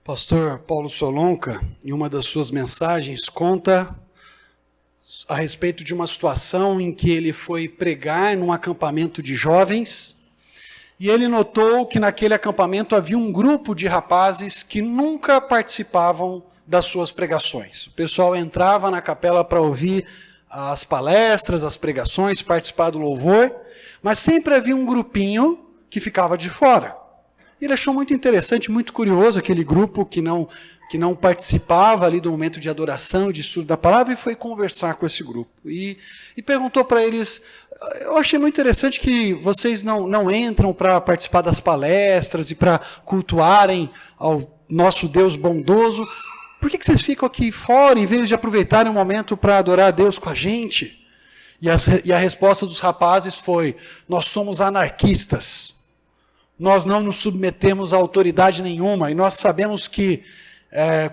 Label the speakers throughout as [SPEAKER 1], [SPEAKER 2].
[SPEAKER 1] Pastor Paulo Solonca, em uma das suas mensagens, conta a respeito de uma situação em que ele foi pregar num acampamento de jovens e ele notou que naquele acampamento havia um grupo de rapazes que nunca participavam das suas pregações. O pessoal entrava na capela para ouvir as palestras, as pregações, participar do louvor, mas sempre havia um grupinho que ficava de fora. Ele achou muito interessante, muito curioso aquele grupo que não participava ali do momento de adoração, de estudo da palavra, e foi conversar com esse grupo. E perguntou para eles, eu achei muito interessante que vocês não entram para participar das palestras e para cultuarem ao nosso Deus bondoso. Por que vocês ficam aqui fora, em vez de aproveitarem um momento para adorar a Deus com a gente? E a resposta dos rapazes foi, nós somos anarquistas. Nós não nos submetemos a autoridade nenhuma, e nós sabemos que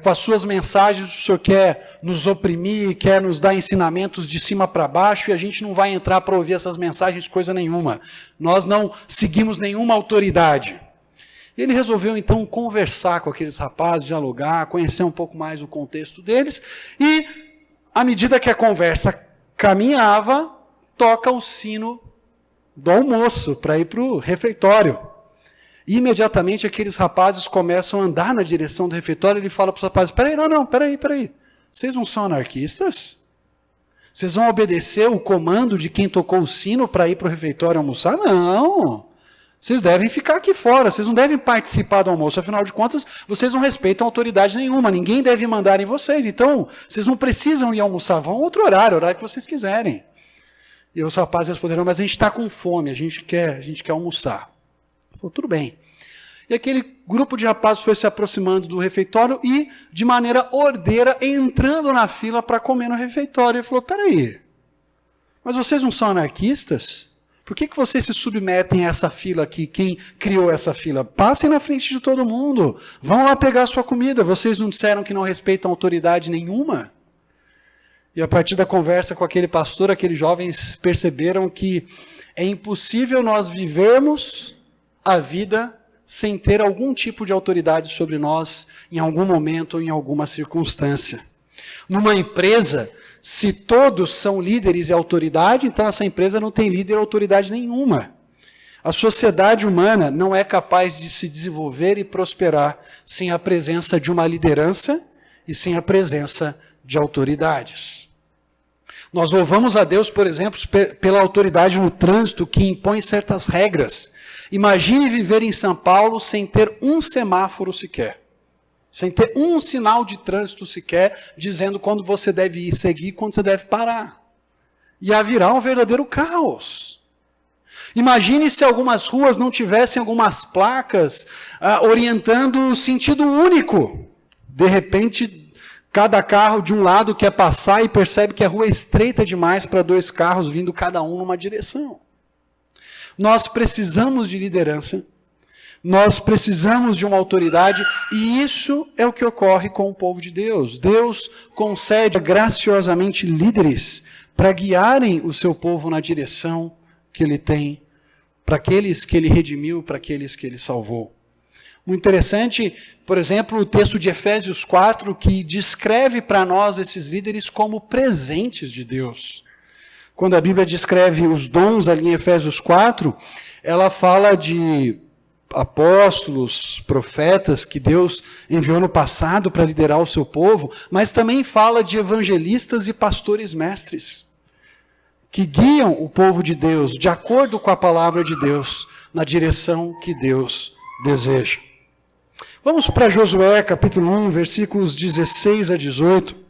[SPEAKER 1] com as suas mensagens o Senhor quer nos oprimir, quer nos dar ensinamentos de cima para baixo, e a gente não vai entrar para ouvir essas mensagens coisa nenhuma. Nós não seguimos nenhuma autoridade. Ele resolveu então conversar com aqueles rapazes, dialogar, conhecer um pouco mais o contexto deles, e à medida que a conversa caminhava, toca o sino do almoço para ir para o refeitório. E imediatamente aqueles rapazes começam a andar na direção do refeitório e ele fala para os rapazes, peraí, vocês não são anarquistas? Vocês vão obedecer o comando de quem tocou o sino para ir para o refeitório almoçar? Não, vocês devem ficar aqui fora, vocês não devem participar do almoço, afinal de contas, vocês não respeitam autoridade nenhuma, ninguém deve mandar em vocês, então, vocês não precisam ir almoçar, vão outro horário que vocês quiserem. E os rapazes responderam, mas a gente está com fome, a gente quer almoçar. Falou, tudo bem. E aquele grupo de rapazes foi se aproximando do refeitório e, de maneira ordeira, entrando na fila para comer no refeitório. Ele falou, peraí, mas vocês não são anarquistas? Por que vocês se submetem a essa fila aqui? Quem criou essa fila? Passem na frente de todo mundo. Vão lá pegar a sua comida. Vocês não disseram que não respeitam autoridade nenhuma? E a partir da conversa com aquele pastor, aqueles jovens perceberam que é impossível nós vivermos a vida sem ter algum tipo de autoridade sobre nós em algum momento ou em alguma circunstância. Numa empresa, se todos são líderes e autoridade, então essa empresa não tem líder ou autoridade nenhuma. A sociedade humana não é capaz de se desenvolver e prosperar sem a presença de uma liderança e sem a presença de autoridades. Nós louvamos a Deus, por exemplo, pela autoridade no trânsito que impõe certas regras. Imagine viver em São Paulo sem ter um semáforo sequer, sem ter um sinal de trânsito sequer, dizendo quando você deve ir seguir e quando você deve parar. Ia virar um verdadeiro caos. Imagine se algumas ruas não tivessem algumas placas orientando o sentido único. De repente, cada carro de um lado quer passar e percebe que a rua é estreita demais para dois carros vindo cada um numa direção. Nós precisamos de liderança, nós precisamos de uma autoridade, e isso é o que ocorre com o povo de Deus. Deus concede graciosamente líderes para guiarem o seu povo na direção que ele tem, para aqueles que ele redimiu, para aqueles que ele salvou. Muito interessante, por exemplo, o texto de Efésios 4, que descreve para nós esses líderes como presentes de Deus. Quando a Bíblia descreve os dons ali em Efésios 4, ela fala de apóstolos, profetas que Deus enviou no passado para liderar o seu povo, mas também fala de evangelistas e pastores mestres, que guiam o povo de Deus de acordo com a palavra de Deus, na direção que Deus deseja. Vamos para Josué, capítulo 1, versículos 16 a 18.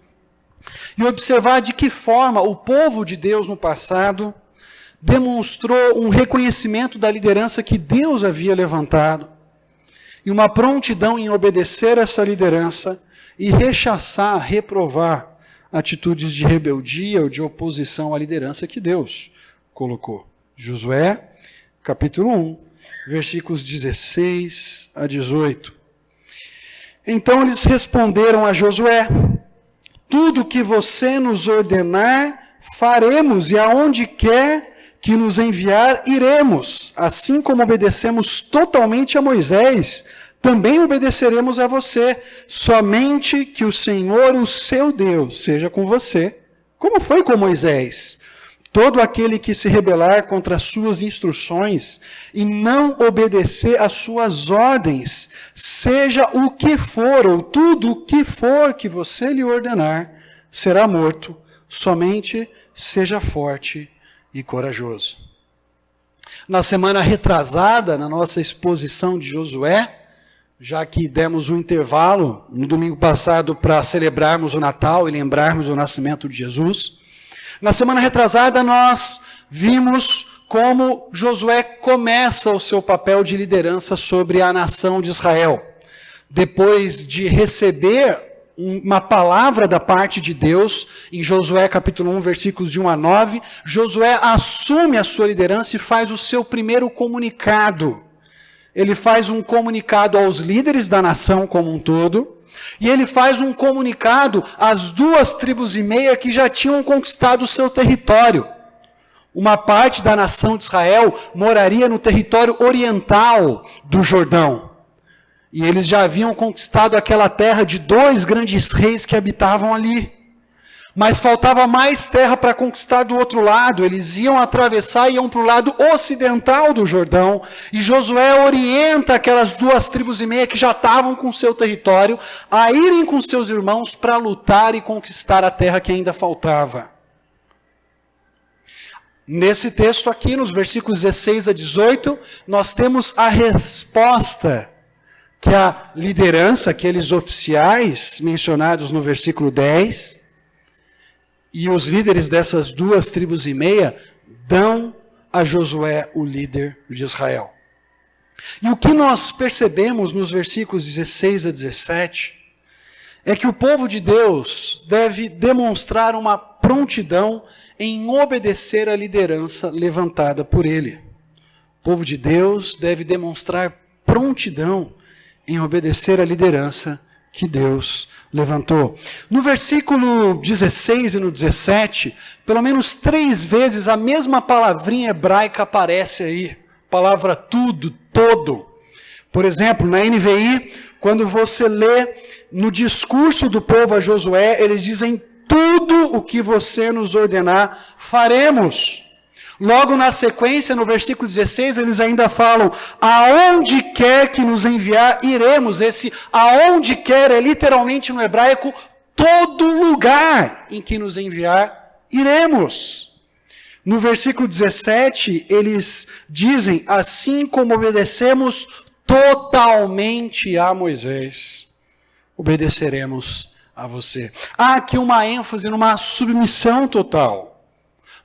[SPEAKER 1] E observar de que forma o povo de Deus no passado demonstrou um reconhecimento da liderança que Deus havia levantado e uma prontidão em obedecer essa liderança e rechaçar, reprovar atitudes de rebeldia ou de oposição à liderança que Deus colocou. Josué, capítulo 1, versículos 16 a 18. Então eles responderam a Josué: tudo que você nos ordenar, faremos, e aonde quer que nos enviar, iremos, assim como obedecemos totalmente a Moisés, também obedeceremos a você, somente que o Senhor, o seu Deus, seja com você, como foi com Moisés. Todo aquele que se rebelar contra as suas instruções e não obedecer às suas ordens, seja o que for, ou tudo o que for que você lhe ordenar, será morto. Somente seja forte e corajoso. Na semana retrasada, na nossa exposição de Josué, já que demos um intervalo no domingo passado para celebrarmos o Natal e lembrarmos o nascimento de Jesus, na semana retrasada nós vimos como Josué começa o seu papel de liderança sobre a nação de Israel. Depois de receber uma palavra da parte de Deus, em Josué capítulo 1, versículos de 1 a 9, Josué assume a sua liderança e faz o seu primeiro comunicado. Ele faz um comunicado aos líderes da nação como um todo, e ele faz um comunicado às 2,5 tribos que já tinham conquistado o seu território. Uma parte da nação de Israel moraria no território oriental do Jordão. E eles já haviam conquistado aquela terra de 2 grandes reis que habitavam ali. Mas faltava mais terra para conquistar do outro lado. Eles iam atravessar e iam para o lado ocidental do Jordão. E Josué orienta aquelas 2,5 tribos que já estavam com seu território a irem com seus irmãos para lutar e conquistar a terra que ainda faltava. Nesse texto aqui, nos versículos 16 a 18, nós temos a resposta que a liderança, aqueles oficiais mencionados no versículo 10, e os líderes dessas 2,5 tribos dão a Josué, o líder de Israel. E o que nós percebemos nos versículos 16 a 17 é que o povo de Deus deve demonstrar uma prontidão em obedecer à liderança levantada por ele. O povo de Deus deve demonstrar prontidão em obedecer à liderança que Deus levantou. No versículo 16 e no 17, pelo menos 3 vezes a mesma palavrinha hebraica aparece aí. Palavra tudo, todo. Por exemplo, na NVI, quando você lê no discurso do povo a Josué, eles dizem: tudo o que você nos ordenar, faremos. Logo na sequência, no versículo 16, eles ainda falam: aonde quer que nos enviar, iremos. Esse aonde quer é literalmente no hebraico todo lugar em que nos enviar, iremos. No versículo 17, eles dizem: assim como obedecemos totalmente a Moisés, obedeceremos a você. Há aqui uma ênfase numa submissão total,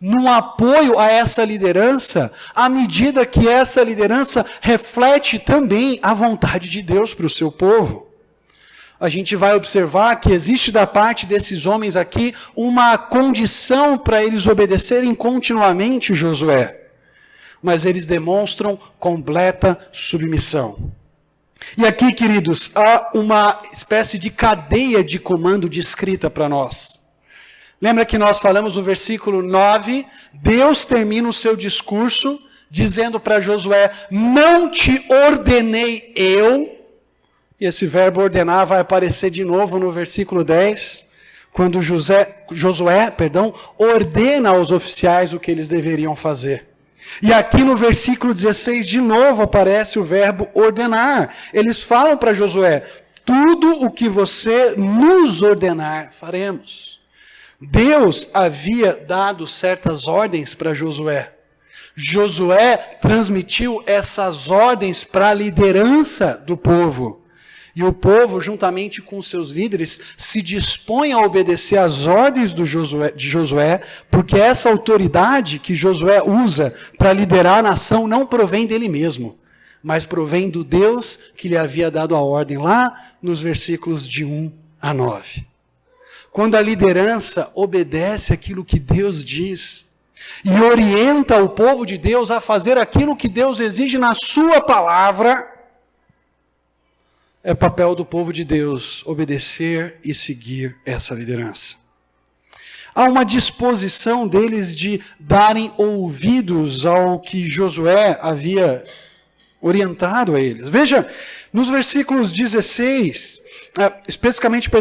[SPEAKER 1] num apoio a essa liderança, à medida que essa liderança reflete também a vontade de Deus para o seu povo. A gente vai observar que existe da parte desses homens aqui uma condição para eles obedecerem continuamente Josué. Mas eles demonstram completa submissão. E aqui, queridos, há uma espécie de cadeia de comando descrita para nós. Lembra que nós falamos no versículo 9, Deus termina o seu discurso dizendo para Josué: não te ordenei eu. E esse verbo ordenar vai aparecer de novo no versículo 10, quando Josué ordena aos oficiais o que eles deveriam fazer. E aqui no versículo 16, de novo aparece o verbo ordenar. Eles falam para Josué: tudo o que você nos ordenar, faremos. Deus havia dado certas ordens para Josué. Josué transmitiu essas ordens para a liderança do povo. E o povo, juntamente com seus líderes, se dispõe a obedecer às ordens de Josué, porque essa autoridade que Josué usa para liderar a nação não provém dele mesmo, mas provém do Deus que lhe havia dado a ordem lá nos versículos de 1 a 9. Quando a liderança obedece aquilo que Deus diz e orienta o povo de Deus a fazer aquilo que Deus exige na sua palavra, é papel do povo de Deus obedecer e seguir essa liderança. Há uma disposição deles de darem ouvidos ao que Josué havia orientado a eles. Veja, nos versículos 16,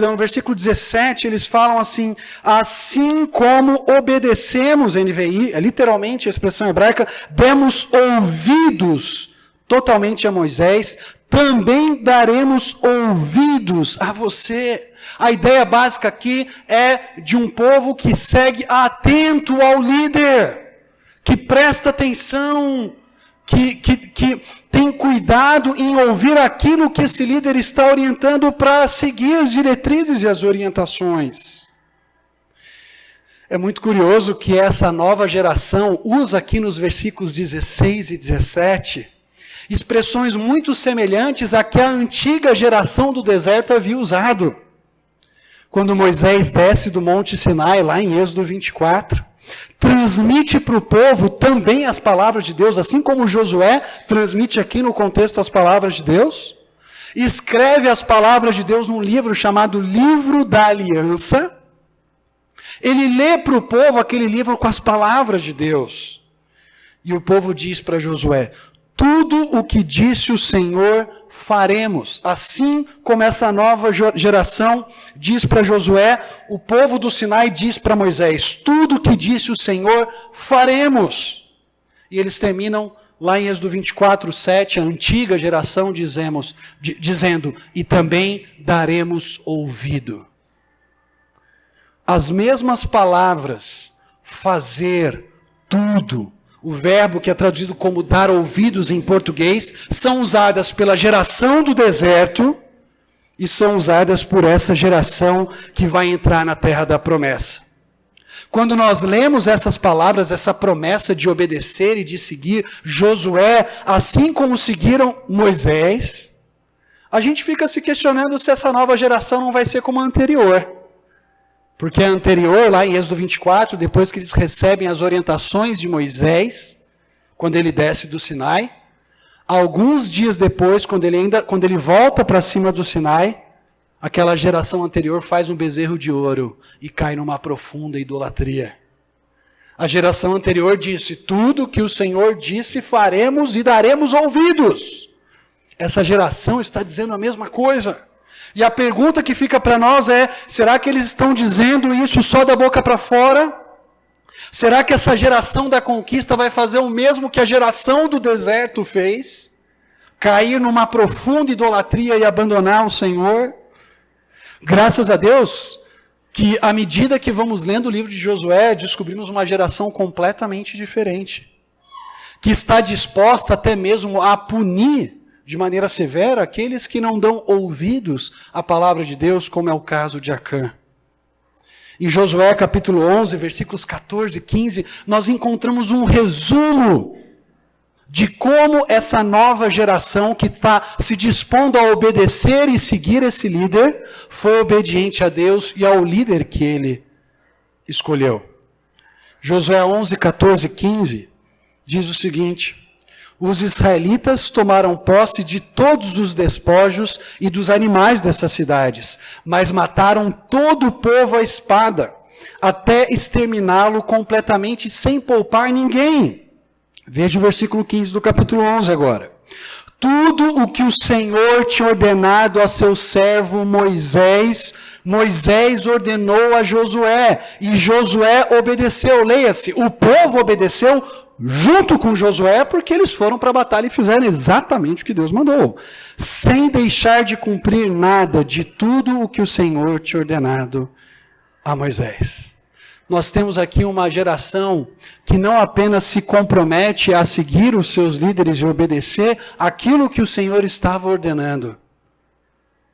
[SPEAKER 1] no versículo 17, eles falam assim: assim como obedecemos, NVI, é literalmente a expressão hebraica, demos ouvidos totalmente a Moisés, também daremos ouvidos a você. A ideia básica aqui é de um povo que segue atento ao líder, que presta atenção, que tem cuidado em ouvir aquilo que esse líder está orientando para seguir as diretrizes e as orientações. É muito curioso que essa nova geração usa aqui nos versículos 16 e 17 expressões muito semelhantes a que a antiga geração do deserto havia usado. Quando Moisés desce do Monte Sinai, lá em Êxodo 24, transmite para o povo também as palavras de Deus, assim como Josué transmite aqui no contexto as palavras de Deus, escreve as palavras de Deus num livro chamado Livro da Aliança. Ele lê para o povo aquele livro com as palavras de Deus. E o povo diz para Josué: tudo o que disse o Senhor faremos. Assim como essa nova geração diz para Josué, o povo do Sinai diz para Moisés: tudo o que disse o Senhor faremos. E eles terminam lá em Êxodo 24, 7, a antiga geração dizendo: e também daremos ouvido. As mesmas palavras, fazer, tudo, o verbo que é traduzido como dar ouvidos em português, são usadas pela geração do deserto e são usadas por essa geração que vai entrar na terra da promessa. Quando nós lemos essas palavras, essa promessa de obedecer e de seguir Josué, assim como seguiram Moisés, a gente fica se questionando se essa nova geração não vai ser como a anterior. Porque a anterior, lá em Êxodo 24, depois que eles recebem as orientações de Moisés, quando ele desce do Sinai, alguns dias depois, quando ele volta para cima do Sinai, aquela geração anterior faz um bezerro de ouro e cai numa profunda idolatria. A geração anterior disse: tudo que o Senhor disse faremos e daremos ouvidos. Essa geração está dizendo a mesma coisa. E a pergunta que fica para nós é: será que eles estão dizendo isso só da boca para fora? Será que essa geração da conquista vai fazer o mesmo que a geração do deserto fez? Cair numa profunda idolatria e abandonar o Senhor? Graças a Deus que, à medida que vamos lendo o livro de Josué, descobrimos uma geração completamente diferente, que está disposta até mesmo a punir de maneira severa aqueles que não dão ouvidos à palavra de Deus, como é o caso de Acã. Em Josué capítulo 11, versículos 14 e 15, nós encontramos um resumo de como essa nova geração que está se dispondo a obedecer e seguir esse líder, foi obediente a Deus e ao líder que ele escolheu. Josué 11, 14 e 15 diz o seguinte: os israelitas tomaram posse de todos os despojos e dos animais dessas cidades, mas mataram todo o povo à espada, até exterminá-lo completamente sem poupar ninguém. Veja o versículo 15 do capítulo 11 agora. Tudo o que o Senhor tinha ordenado a seu servo Moisés, Moisés ordenou a Josué, e Josué obedeceu. Leia-se, o povo obedeceu junto com Josué, porque eles foram para a batalha e fizeram exatamente o que Deus mandou, sem deixar de cumprir nada de tudo o que o Senhor tinha ordenado a Moisés. Nós temos aqui uma geração que não apenas se compromete a seguir os seus líderes e obedecer aquilo que o Senhor estava ordenando,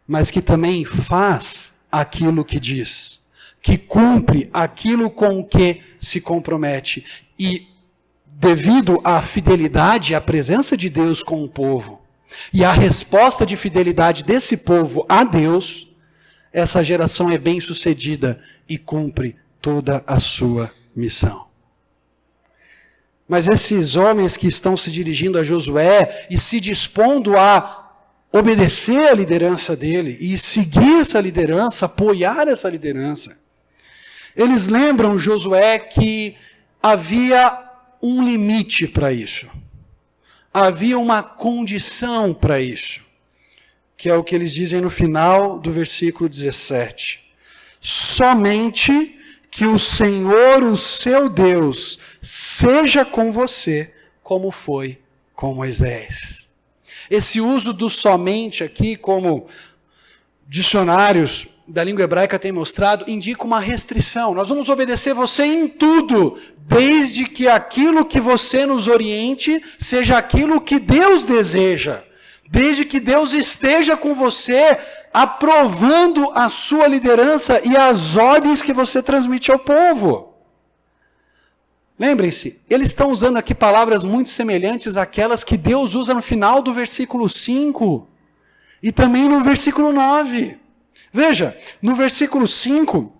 [SPEAKER 1] mas que também faz aquilo que diz, que cumpre aquilo com o que se compromete. E devido à fidelidade e à presença de Deus com o povo, e à resposta de fidelidade desse povo a Deus, essa geração é bem-sucedida e cumpre toda a sua missão. Mas esses homens que estão se dirigindo a Josué e se dispondo a obedecer a liderança dele e seguir essa liderança, apoiar essa liderança, eles lembram Josué que havia um limite para isso. havia uma condição para isso, que é o que eles dizem no final do versículo 17. Somente que o Senhor, o seu Deus, seja com você, como foi com Moisés. Esse uso do somente aqui, como dicionários da língua hebraica têm mostrado, indica uma restrição. Nós vamos obedecer você em tudo, desde que aquilo que você nos oriente seja aquilo que Deus deseja. Desde que Deus esteja com você, aprovando a sua liderança e as ordens que você transmite ao povo. Lembrem-se, eles estão usando aqui palavras muito semelhantes àquelas que Deus usa no final do versículo 5 e também no versículo 9. Veja, no versículo 5,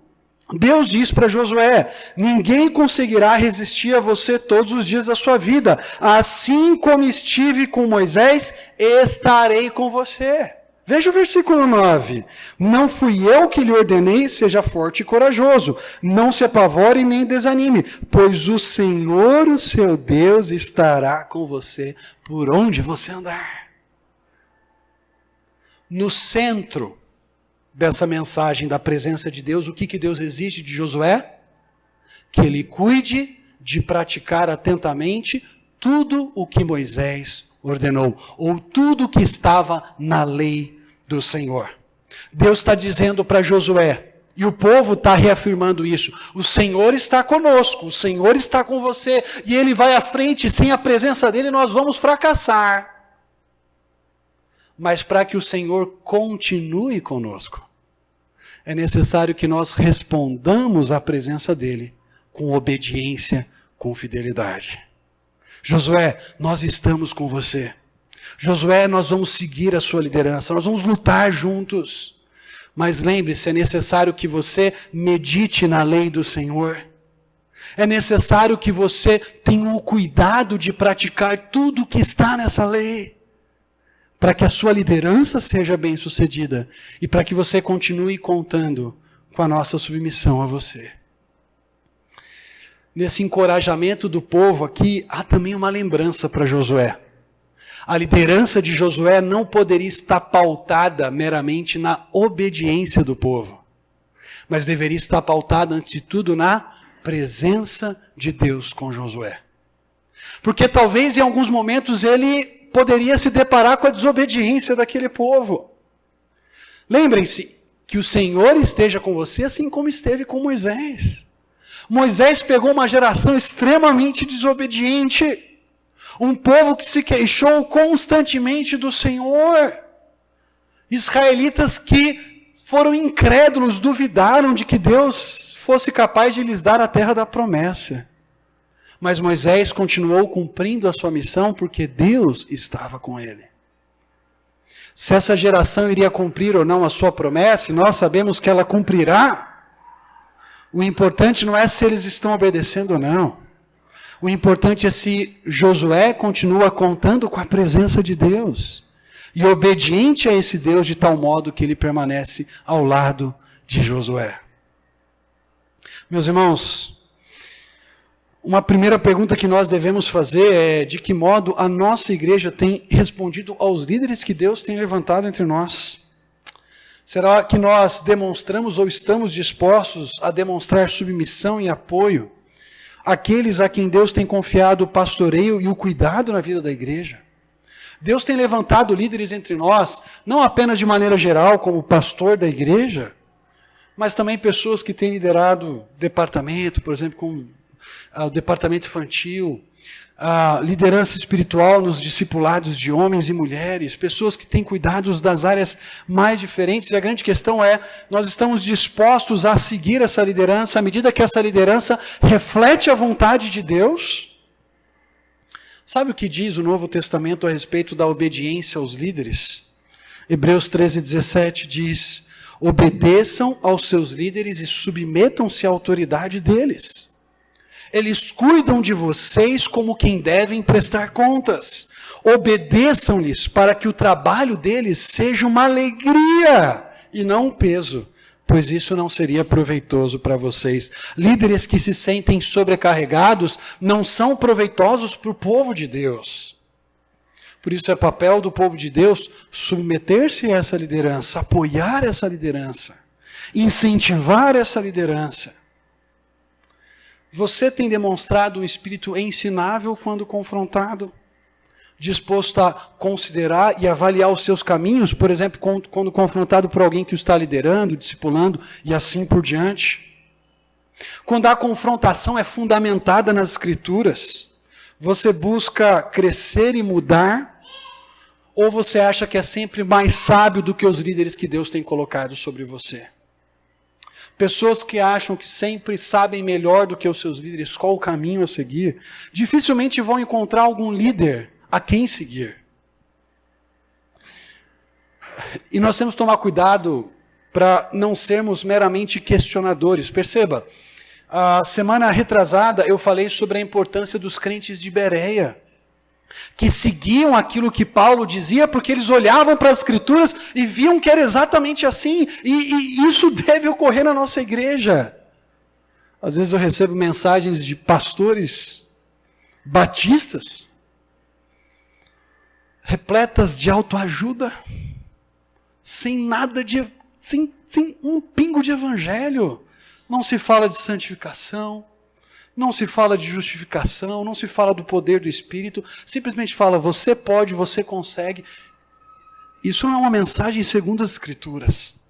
[SPEAKER 1] Deus diz para Josué: ninguém conseguirá resistir a você todos os dias da sua vida. Assim como estive com Moisés, estarei com você. Veja o versículo 9. Não fui eu que lhe ordenei, seja forte e corajoso. Não se apavore nem desanime, pois o Senhor, o seu Deus, estará com você por onde você andar. No centro dessa mensagem da presença de Deus, o que Deus exige de Josué? Que ele cuide de praticar atentamente tudo o que Moisés ordenou, ou tudo que estava na lei do Senhor. Deus está dizendo para Josué, e o povo está reafirmando isso: o Senhor está conosco, o Senhor está com você, e Ele vai à frente, sem a presença dEle nós vamos fracassar. Mas para que o Senhor continue conosco, é necessário que nós respondamos à presença dEle com obediência, com fidelidade. Josué, nós estamos com você. Josué, nós vamos seguir a sua liderança, nós vamos lutar juntos. Mas lembre-se, é necessário que você medite na lei do Senhor. É necessário que você tenha o cuidado de praticar tudo o que está nessa lei, para que a sua liderança seja bem-sucedida e para que você continue contando com a nossa submissão a você. Nesse encorajamento do povo aqui, há também uma lembrança para Josué. A liderança de Josué não poderia estar pautada meramente na obediência do povo, mas deveria estar pautada, antes de tudo, na presença de Deus com Josué. Porque talvez em alguns momentos ele poderia se deparar com a desobediência daquele povo. Lembrem-se que o Senhor esteja com você assim como esteve com Moisés. Moisés pegou uma geração extremamente desobediente, um povo que se queixou constantemente do Senhor, israelitas que foram incrédulos, duvidaram de que Deus fosse capaz de lhes dar a terra da promessa. Mas Moisés continuou cumprindo a sua missão porque Deus estava com ele. Se essa geração iria cumprir ou não a sua promessa, e nós sabemos que ela cumprirá, o importante não é se eles estão obedecendo ou não. O importante é se Josué continua contando com a presença de Deus e obediente a esse Deus de tal modo que ele permanece ao lado de Josué. Meus irmãos, uma primeira pergunta que nós devemos fazer é: de que modo a nossa igreja tem respondido aos líderes que Deus tem levantado entre nós? Será que nós demonstramos ou estamos dispostos a demonstrar submissão e apoio àqueles a quem Deus tem confiado o pastoreio e o cuidado na vida da igreja? Deus tem levantado líderes entre nós, não apenas de maneira geral como pastor da igreja, mas também pessoas que têm liderado departamento, por exemplo, como o departamento infantil, a liderança espiritual nos discipulados de homens e mulheres, pessoas que têm cuidados das áreas mais diferentes. E a grande questão é: nós estamos dispostos a seguir essa liderança à medida que essa liderança reflete a vontade de Deus? Sabe o que diz o Novo Testamento a respeito da obediência aos líderes? Hebreus 13:17 diz: obedeçam aos seus líderes e submetam-se à autoridade deles. Eles cuidam de vocês como quem devem prestar contas. Obedeçam-lhes para que o trabalho deles seja uma alegria e não um peso, pois isso não seria proveitoso para vocês. Líderes que se sentem sobrecarregados não são proveitosos para o povo de Deus. Por isso é papel do povo de Deus submeter-se a essa liderança, apoiar essa liderança, incentivar essa liderança. Você tem demonstrado um espírito ensinável quando confrontado? Disposto a considerar e avaliar os seus caminhos, por exemplo, quando confrontado por alguém que o está liderando, discipulando e assim por diante? Quando a confrontação é fundamentada nas Escrituras, você busca crescer e mudar, ou você acha que é sempre mais sábio do que os líderes que Deus tem colocado sobre você? Pessoas que acham que sempre sabem melhor do que os seus líderes qual o caminho a seguir, dificilmente vão encontrar algum líder a quem seguir. E nós temos que tomar cuidado para não sermos meramente questionadores. Perceba, a semana retrasada eu falei sobre a importância dos crentes de Bereia, que seguiam aquilo que Paulo dizia, porque eles olhavam para as Escrituras e viam que era exatamente assim, e isso deve ocorrer na nossa igreja. Às vezes eu recebo mensagens de pastores batistas, repletas de autoajuda, sem um pingo de evangelho. Não se fala de santificação, não se fala de justificação, não se fala do poder do Espírito, simplesmente fala, você pode, você consegue. Isso não é uma mensagem segundo as Escrituras.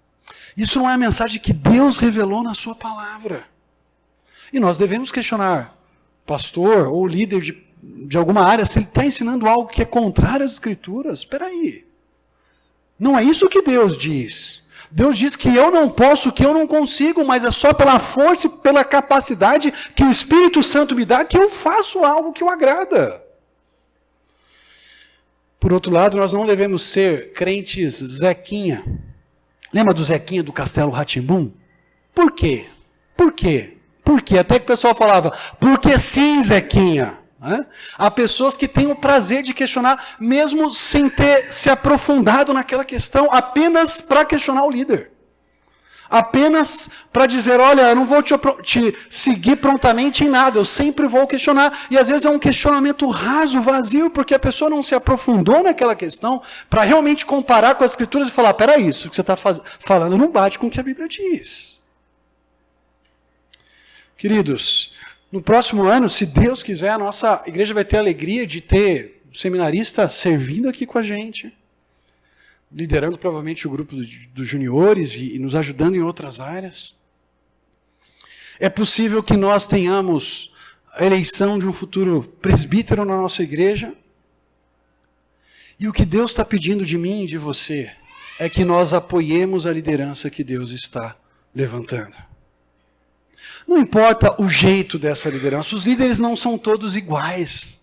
[SPEAKER 1] Isso não é a mensagem que Deus revelou na sua palavra. E nós devemos questionar, pastor ou líder de alguma área, se ele está ensinando algo que é contrário às Escrituras. Espera aí. Não é isso que Deus diz. Deus diz que eu não posso, que eu não consigo, mas é só pela força e pela capacidade que o Espírito Santo me dá que eu faço algo que o agrada. Por outro lado, nós não devemos ser crentes Zequinha. Lembra do Zequinha do Castelo Rá-Tim-Bum? Por quê? Por quê? Por quê? Até que o pessoal falava, porque sim, Zequinha. Há pessoas que têm o prazer de questionar, mesmo sem ter se aprofundado naquela questão, apenas para questionar o líder. Apenas para dizer, olha, eu não vou te seguir prontamente em nada, eu sempre vou questionar. E às vezes é um questionamento raso, vazio, porque a pessoa não se aprofundou naquela questão para realmente comparar com as Escrituras e falar, peraí, isso que você está falando não bate com o que a Bíblia diz. Queridos, no próximo ano, se Deus quiser, a nossa igreja vai ter a alegria de ter um seminarista servindo aqui com a gente, liderando provavelmente o grupo dos juniores e nos ajudando em outras áreas. É possível que nós tenhamos a eleição de um futuro presbítero na nossa igreja. E o que Deus está pedindo de mim e de você é que nós apoiemos a liderança que Deus está levantando. Não importa o jeito dessa liderança, os líderes não são todos iguais.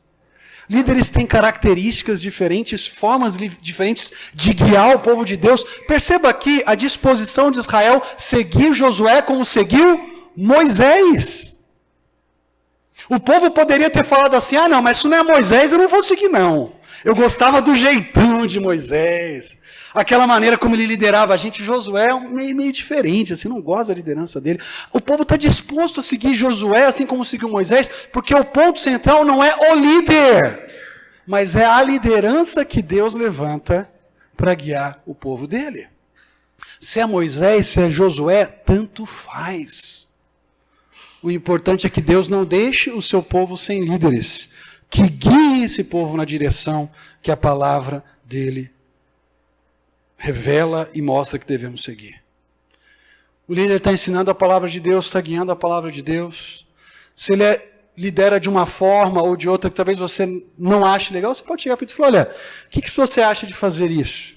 [SPEAKER 1] Líderes têm características diferentes, formas diferentes de guiar o povo de Deus. Perceba aqui a disposição de Israel seguir Josué como seguiu Moisés. O povo poderia ter falado assim, não, mas isso não é Moisés, eu não vou seguir não. Eu gostava do jeitão de Moisés. Aquela maneira como ele liderava a gente. Josué é meio diferente, assim, não gosta da liderança dele. O povo está disposto a seguir Josué, assim como seguiu Moisés, porque o ponto central não é o líder, mas é a liderança que Deus levanta para guiar o povo dele. Se é Moisés, se é Josué, tanto faz. O importante é que Deus não deixe o seu povo sem líderes, que guiem esse povo na direção que a palavra dele revela e mostra que devemos seguir. O líder está ensinando a palavra de Deus, está guiando a palavra de Deus. Se ele lidera de uma forma ou de outra que talvez você não ache legal, você pode chegar para ele e falar, olha, o que você acha de fazer isso?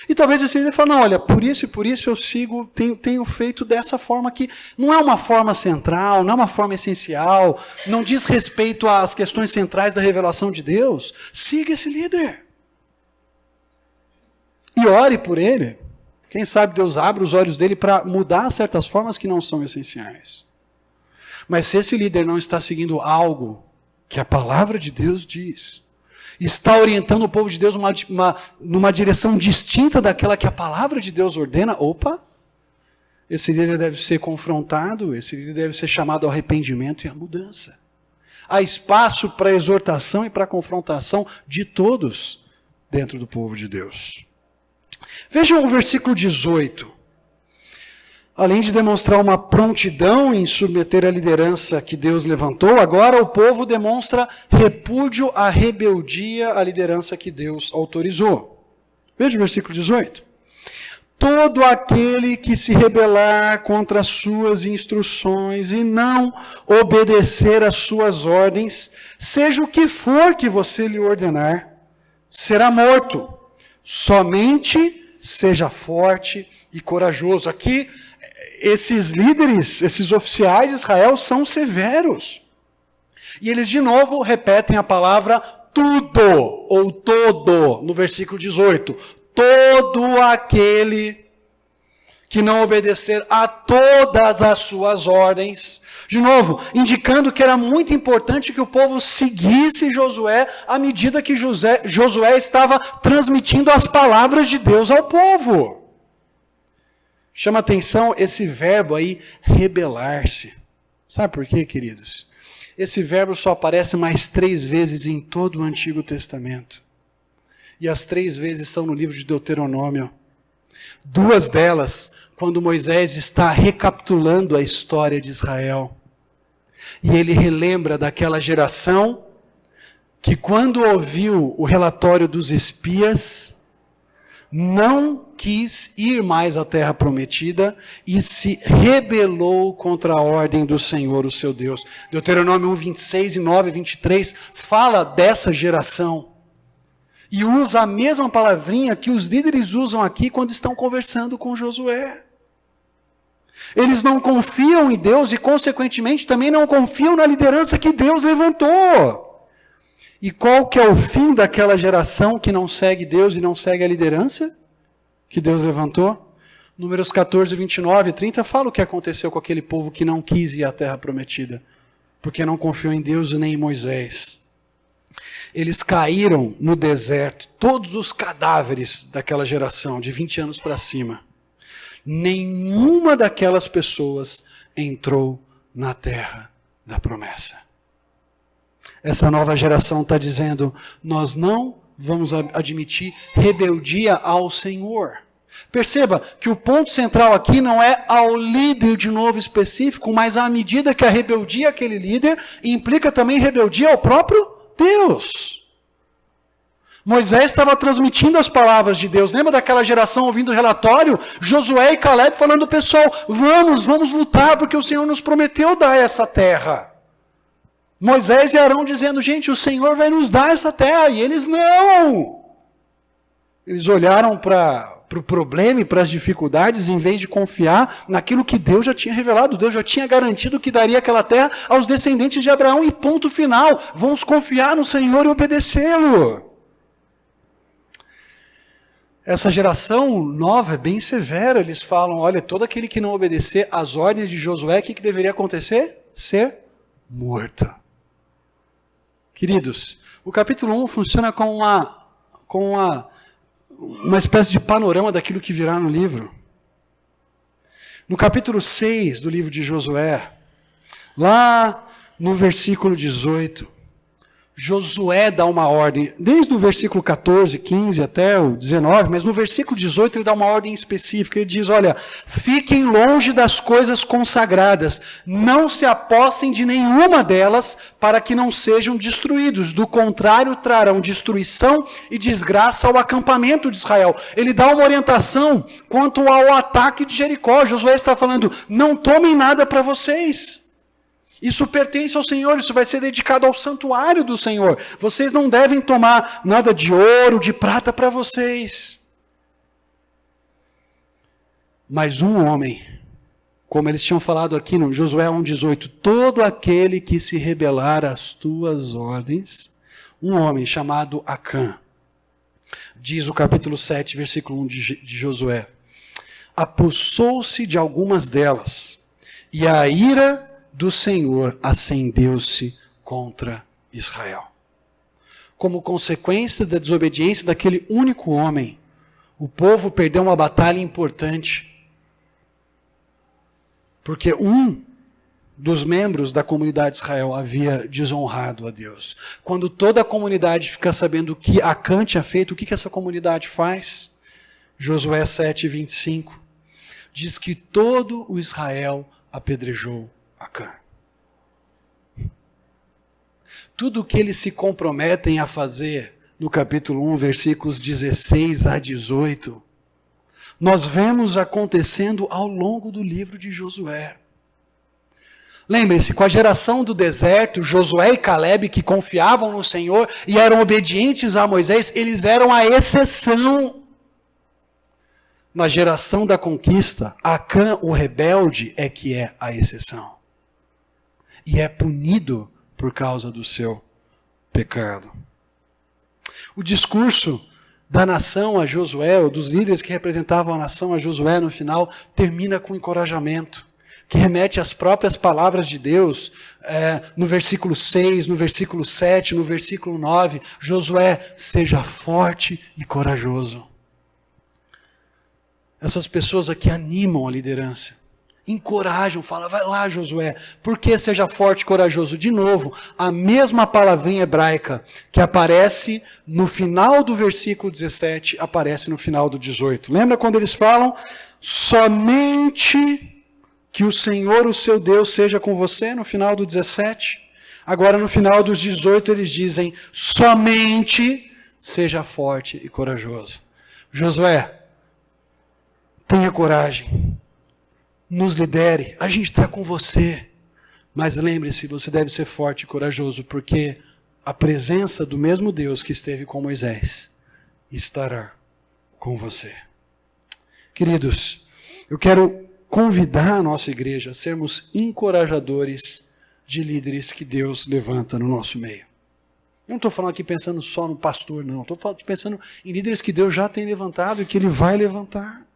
[SPEAKER 1] E talvez esse líder fale, não, olha, por isso eu sigo, tenho feito dessa forma que não é uma forma central, não é uma forma essencial, não diz respeito às questões centrais da revelação de Deus. Siga esse líder. E ore por ele. Quem sabe Deus abre os olhos dele para mudar certas formas que não são essenciais. Mas se esse líder não está seguindo algo que a palavra de Deus diz, está orientando o povo de Deus numa direção distinta daquela que a palavra de Deus ordena, esse líder deve ser confrontado, esse líder deve ser chamado ao arrependimento e à mudança. há espaço para exortação e para confrontação de todos dentro do povo de Deus. Vejam o versículo 18. Além de demonstrar uma prontidão em submeter a liderança que Deus levantou, agora o povo demonstra repúdio à rebeldia à liderança que Deus autorizou. Veja o versículo 18. Todo aquele que se rebelar contra as suas instruções e não obedecer às suas ordens, seja o que for que você lhe ordenar, será morto. Somente seja forte e corajoso. Aqui, esses líderes, esses oficiais de Israel são severos. E eles de novo repetem a palavra tudo, ou todo, no versículo 18. Todo aquele que não obedecer a todas as suas ordens. De novo, indicando que era muito importante que o povo seguisse Josué à medida que Josué estava transmitindo as palavras de Deus ao povo. Chama atenção esse verbo aí, rebelar-se. Sabe por quê, queridos? Esse verbo só aparece mais 3 vezes em todo o Antigo Testamento. E as 3 vezes são no livro de Deuteronômio. 2 delas, quando Moisés está recapitulando a história de Israel. E ele relembra daquela geração que quando ouviu o relatório dos espias, não quis ir mais à terra prometida e se rebelou contra a ordem do Senhor, o seu Deus. Deuteronômio 1, 26 e 9, 23 fala dessa geração. E usa a mesma palavrinha que os líderes usam aqui quando estão conversando com Josué. Eles não confiam em Deus e, consequentemente, também não confiam na liderança que Deus levantou. E qual que é o fim daquela geração que não segue Deus e não segue a liderança que Deus levantou? Números 14, 29 e 30 fala o que aconteceu com aquele povo que não quis ir à terra prometida, porque não confiou em Deus e nem em Moisés. Eles caíram no deserto, todos os cadáveres daquela geração, de 20 anos para cima. Nenhuma daquelas pessoas entrou na terra da promessa. Essa nova geração está dizendo, nós não vamos admitir rebeldia ao Senhor. Perceba que o ponto central aqui não é ao líder de novo específico, mas à medida que a rebeldia àquele líder implica também rebeldia ao próprio Deus. Moisés estava transmitindo as palavras de Deus. Lembra daquela geração ouvindo o relatório? Josué e Caleb falando, pessoal, vamos lutar, porque o Senhor nos prometeu dar essa terra. Moisés e Arão dizendo, gente, o Senhor vai nos dar essa terra. E eles não. Eles olharam para o problema e para as dificuldades, em vez de confiar naquilo que Deus já tinha revelado. Deus já tinha garantido que daria aquela terra aos descendentes de Abraão. E ponto final. Vamos confiar no Senhor e obedecê-lo. Essa geração nova é bem severa. Eles falam, olha, todo aquele que não obedecer às ordens de Josué, o que deveria acontecer? Ser morto. Queridos, o capítulo 1 funciona com uma espécie de panorama daquilo que virá no livro. No capítulo 6 do livro de Josué, lá no versículo 18, Josué dá uma ordem, desde o versículo 14, 15 até o 19, mas no versículo 18 ele dá uma ordem específica. Ele diz, olha, fiquem longe das coisas consagradas, não se apossem de nenhuma delas, para que não sejam destruídos. Do contrário, trarão destruição e desgraça ao acampamento de Israel. Ele dá uma orientação quanto ao ataque de Jericó. Josué está falando, não tomem nada para vocês. Isso pertence ao Senhor, isso vai ser dedicado ao santuário do Senhor. Vocês não devem tomar nada de ouro, de prata para vocês. Mas um homem, como eles tinham falado aqui no Josué 1,18, todo aquele que se rebelar às tuas ordens, um homem chamado Acã, diz o capítulo 7, versículo 1 de Josué, apossou-se de algumas delas, e a ira do Senhor acendeu-se contra Israel. Como consequência da desobediência daquele único homem, o povo perdeu uma batalha importante. Porque um dos membros da comunidade de Israel havia desonrado a Deus. Quando toda a comunidade fica sabendo o que Acã tinha feito, o que essa comunidade faz? Josué 7:25 diz que todo o Israel apedrejou Acã. Tudo o que eles se comprometem a fazer, no capítulo 1, versículos 16 a 18, nós vemos acontecendo ao longo do livro de Josué. Lembre-se, com a geração do deserto, Josué e Calebe, que confiavam no Senhor e eram obedientes a Moisés, eles eram a exceção. Na geração da conquista, Acã, o rebelde, é que é a exceção. E é punido por causa do seu pecado. O discurso da nação a Josué, ou dos líderes que representavam a nação a Josué no final, termina com encorajamento, que remete às próprias palavras de Deus, no versículo 6, no versículo 7, no versículo 9, Josué, seja forte e corajoso. Essas pessoas aqui animam a liderança, encorajam, falam, vai lá Josué, porque seja forte e corajoso. De novo, a mesma palavrinha hebraica que aparece no final do versículo 17, aparece no final do 18. Lembra quando eles falam, somente que o Senhor, o seu Deus, seja com você, no final do 17. Agora, no final dos 18, eles dizem, somente seja forte e corajoso. Josué, tenha coragem, nos lidere, a gente está com você. Mas lembre-se, você deve ser forte e corajoso, porque a presença do mesmo Deus que esteve com Moisés estará com você. Queridos, eu quero convidar a nossa igreja a sermos encorajadores de líderes que Deus levanta no nosso meio. Eu não estou falando aqui pensando só no pastor, não. Estou pensando em líderes que Deus já tem levantado e que Ele vai levantar.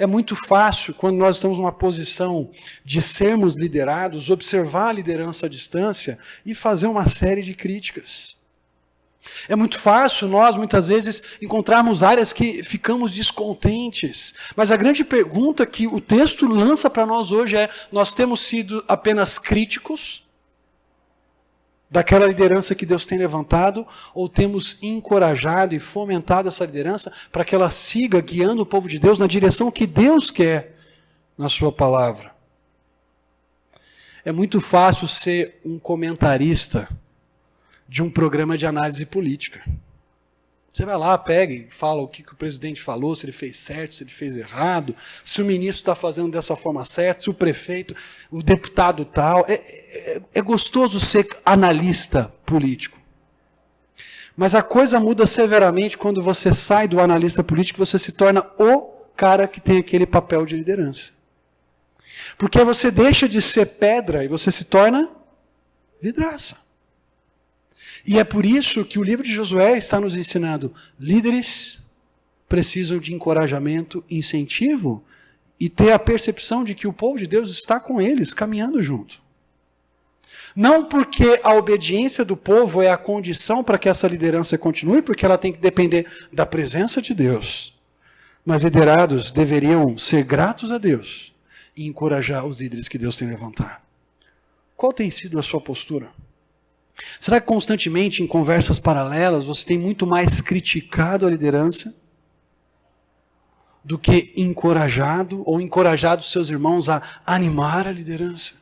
[SPEAKER 1] É muito fácil, quando nós estamos numa posição de sermos liderados, observar a liderança à distância e fazer uma série de críticas. É muito fácil nós, muitas vezes, encontrarmos áreas que ficamos descontentes. Mas a grande pergunta que o texto lança para nós hoje é, nós temos sido apenas críticos daquela liderança que Deus tem levantado, ou temos encorajado e fomentado essa liderança para que ela siga guiando o povo de Deus na direção que Deus quer na sua palavra? É muito fácil ser um comentarista de um programa de análise política. Você vai lá, pega e fala o que o presidente falou, se ele fez certo, se ele fez errado, se o ministro está fazendo dessa forma certa, se o prefeito, o deputado tal. É gostoso ser analista político. Mas a coisa muda severamente quando você sai do analista político e você se torna o cara que tem aquele papel de liderança. Porque você deixa de ser pedra e você se torna vidraça. E é por isso que o livro de Josué está nos ensinando, líderes precisam de encorajamento, incentivo, e ter a percepção de que o povo de Deus está com eles, caminhando junto. Não porque a obediência do povo é a condição para que essa liderança continue, porque ela tem que depender da presença de Deus. Mas liderados deveriam ser gratos a Deus e encorajar os líderes que Deus tem levantado. Qual tem sido a sua postura? Será que constantemente em conversas paralelas você tem muito mais criticado a liderança do que encorajado ou encorajado seus irmãos a animar a liderança?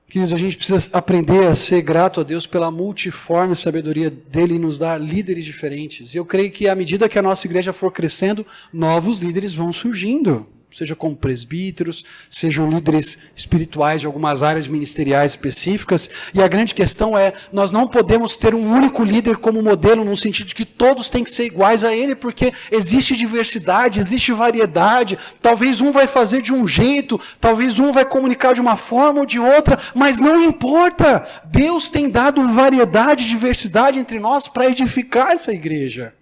[SPEAKER 1] Queridos, a gente precisa aprender a ser grato a Deus pela multiforme sabedoria dele e nos dar líderes diferentes. E eu creio que à medida que a nossa igreja for crescendo, novos líderes vão surgindo. Seja como presbíteros, sejam líderes espirituais de algumas áreas ministeriais específicas. E a grande questão é, nós não podemos ter um único líder como modelo, no sentido de que todos têm que ser iguais a ele, porque existe diversidade, existe variedade. Talvez um vai fazer de um jeito, talvez um vai comunicar de uma forma ou de outra, mas não importa. Deus tem dado variedade e diversidade entre nós para edificar essa igreja.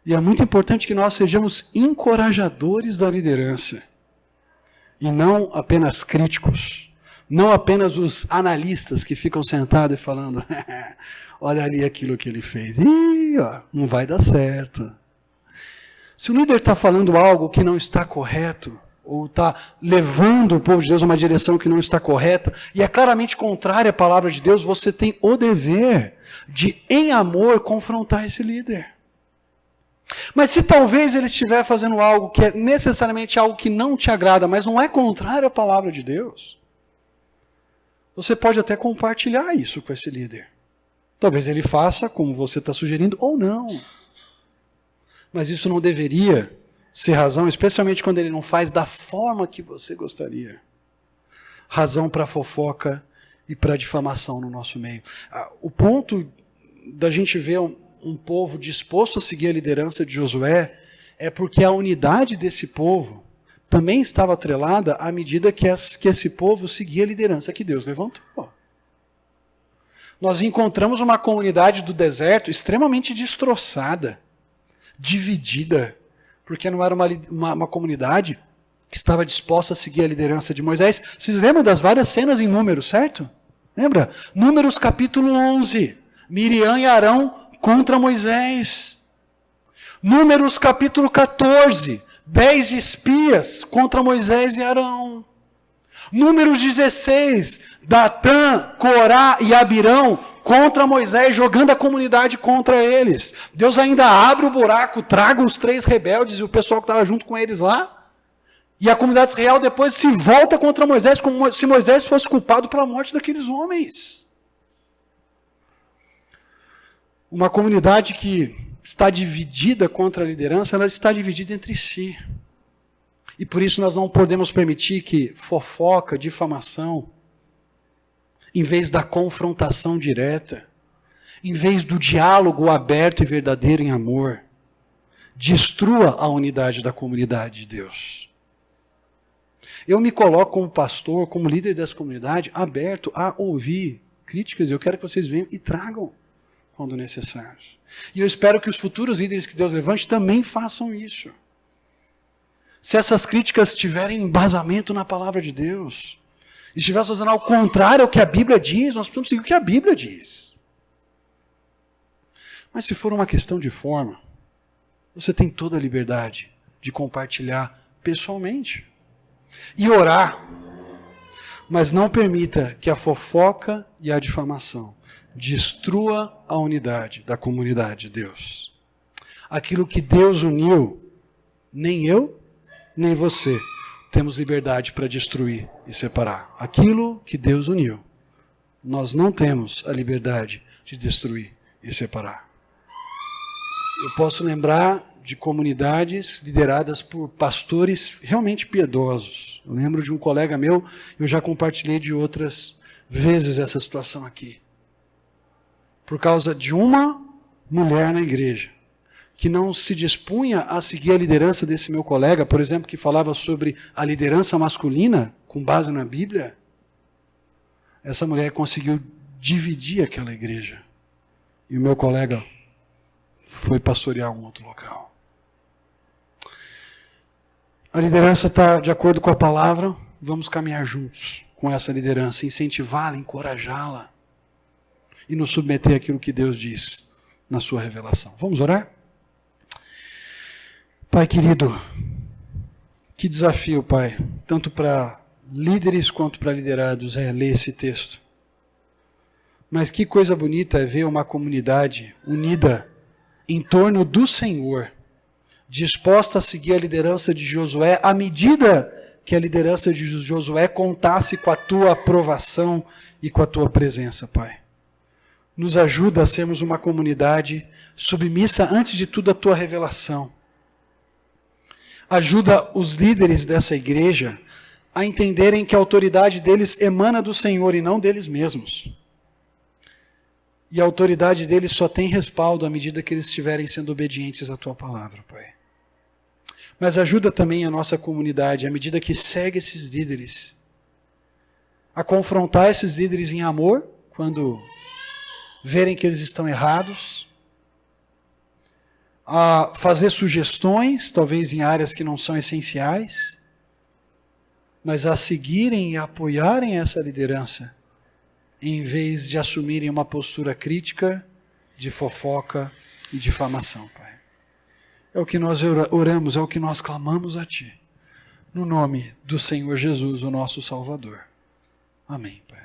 [SPEAKER 1] E é muito importante que nós sejamos encorajadores da liderança. E não apenas críticos. Não apenas os analistas que ficam sentados e falando, olha ali aquilo que ele fez. Ih, ó, não vai dar certo. Se o líder está falando algo que não está correto, ou está levando o povo de Deus a uma direção que não está correta, e é claramente contrária à palavra de Deus, você tem o dever de, em amor, confrontar esse líder. Mas se talvez ele estiver fazendo algo que é necessariamente algo que não te agrada, mas não é contrário à palavra de Deus, você pode até compartilhar isso com esse líder. Talvez ele faça como você está sugerindo, ou não. Mas isso não deveria ser razão, especialmente quando ele não faz da forma que você gostaria. Razão para fofoca e para difamação no nosso meio. O ponto da gente ver um povo disposto a seguir a liderança de Josué é porque a unidade desse povo também estava atrelada à medida que esse povo seguia a liderança que Deus levantou. Nós encontramos uma comunidade do deserto extremamente destroçada, dividida, porque não era uma comunidade que estava disposta a seguir a liderança de Moisés. Vocês lembram das várias cenas em Números, certo? Lembra? Números capítulo 11, Miriam e Arão contra Moisés. Números capítulo 14, 10 espias contra Moisés e Arão. Números 16, Datã, Corá e Abirão contra Moisés, jogando a comunidade contra eles. Deus ainda abre o buraco, traga os 3 rebeldes e o pessoal que estava junto com eles lá. E a comunidade de Israel depois se volta contra Moisés, como se Moisés fosse culpado pela morte daqueles homens. Uma comunidade que está dividida contra a liderança, ela está dividida entre si. E por isso nós não podemos permitir que fofoca, difamação, em vez da confrontação direta, em vez do diálogo aberto e verdadeiro em amor, destrua a unidade da comunidade de Deus. Eu me coloco como pastor, como líder dessa comunidade, aberto a ouvir críticas. Eu quero que vocês venham e tragam quando necessário. E eu espero que os futuros líderes que Deus levante também façam isso. Se essas críticas tiverem embasamento na palavra de Deus, e estiver fazendo ao contrário ao que a Bíblia diz, nós precisamos seguir o que a Bíblia diz. Mas se for uma questão de forma, você tem toda a liberdade de compartilhar pessoalmente e orar, mas não permita que a fofoca e a difamação destrua a unidade da comunidade de Deus. Aquilo que Deus uniu, nem eu, nem você temos liberdade para destruir e separar. Aquilo que Deus uniu, nós não temos a liberdade de destruir e separar. Eu posso lembrar de comunidades lideradas por pastores realmente piedosos. Eu lembro de um colega meu, eu já compartilhei de outras vezes essa situação aqui. Por causa de uma mulher na igreja, que não se dispunha a seguir a liderança desse meu colega, por exemplo, que falava sobre a liderança masculina, com base na Bíblia, essa mulher conseguiu dividir aquela igreja. E o meu colega foi pastorear um outro local. A liderança está de acordo com a palavra, vamos caminhar juntos com essa liderança, incentivá-la, encorajá-la e nos submeter àquilo que Deus diz na sua revelação. Vamos orar? Pai querido, que desafio, Pai, tanto para líderes quanto para liderados, ler esse texto. Mas que coisa bonita é ver uma comunidade unida em torno do Senhor, disposta a seguir a liderança de Josué, à medida que a liderança de Josué contasse com a tua aprovação e com a tua presença, Pai. Nos ajuda a sermos uma comunidade submissa, antes de tudo, à tua revelação. Ajuda os líderes dessa igreja a entenderem que a autoridade deles emana do Senhor e não deles mesmos. E a autoridade deles só tem respaldo à medida que eles estiverem sendo obedientes à tua palavra, Pai. Mas ajuda também a nossa comunidade, à medida que segue esses líderes, a confrontar esses líderes em amor, quando verem que eles estão errados, a fazer sugestões, talvez em áreas que não são essenciais, mas a seguirem e apoiarem essa liderança, em vez de assumirem uma postura crítica, de fofoca e difamação, Pai. É o que nós oramos, é o que nós clamamos a Ti, no nome do Senhor Jesus, o nosso Salvador. Amém, Pai.